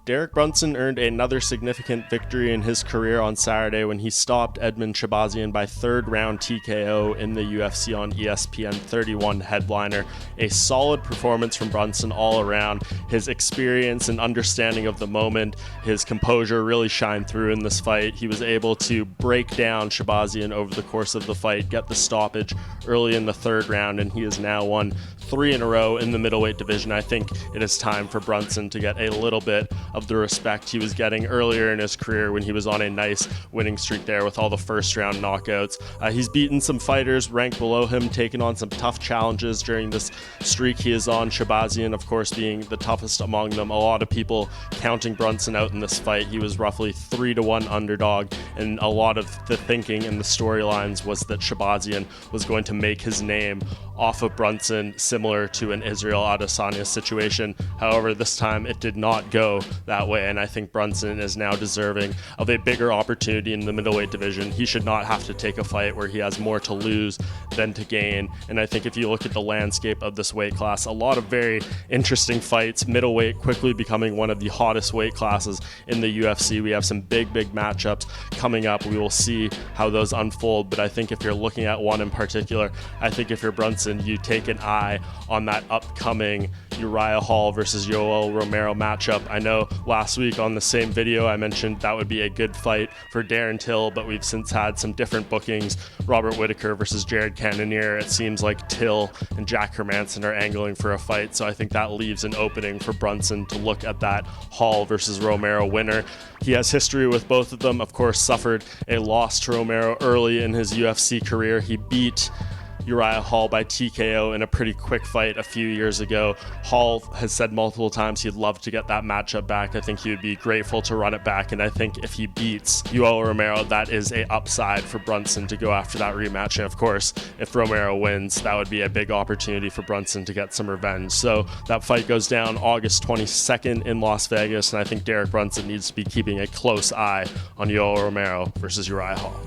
Derek Brunson earned another significant victory in his career on Saturday when he stopped Edmen Shahbazyan by third-round TKO in the UFC on ESPN 31 headliner. A solid performance from Brunson all around. His experience and understanding of the moment, his composure really shined through in this fight. He was able to break down Shahbazyan over the course of the fight, get the stoppage early in the third round, and he has now won 3 in a row in the middleweight division. I think it is time for Brunson to get a little bit of the respect he was getting earlier in his career when he was on a nice winning streak there with all the first round knockouts. He's beaten some fighters ranked below him, taken on some tough challenges during this streak he is on, Shahbazyan of course being the toughest among them. A lot of people counting Brunson out in this fight. He was roughly 3-1 underdog, and a lot of the thinking and the storylines was that Shahbazyan was going to make his name off of Brunson, similar to an Israel Adesanya situation. However, this time it did not go that way, and I think Brunson is now deserving of a bigger opportunity in the middleweight division. He should not have to take a fight where he has more to lose than to gain, and I think if you look at the landscape of this weight class, a lot of very interesting fights. Middleweight quickly becoming one of the hottest weight classes in the UFC. We have some big matchups coming up. We will see how those unfold, but I think if you're looking at one in particular, I think if you're Brunson, you take an eye on that upcoming Uriah Hall versus Yoel Romero matchup. I know last week on the same video I mentioned that would be a good fight for Darren Till, but we've since had some different bookings. Robert Whittaker versus Jared Cannonier. It seems like Till and Jack Hermanson are angling for a fight, so I think that leaves an opening for Brunson to look at that Hall versus Romero winner. He has history with both of them, of course suffered a loss to Romero early in his UFC career. He beat Uriah Hall by TKO in a pretty quick fight a few years ago. Hall has said multiple times he'd love to get that matchup back. I think he would be grateful to run it back, and I think if he beats Yoel Romero, that is a upside for Brunson to go after that rematch. And of course, if Romero wins, that would be a big opportunity for Brunson to get some revenge. So that fight goes down August 22nd in Las Vegas, and I think Derek Brunson needs to be keeping a close eye on Yoel Romero versus Uriah Hall.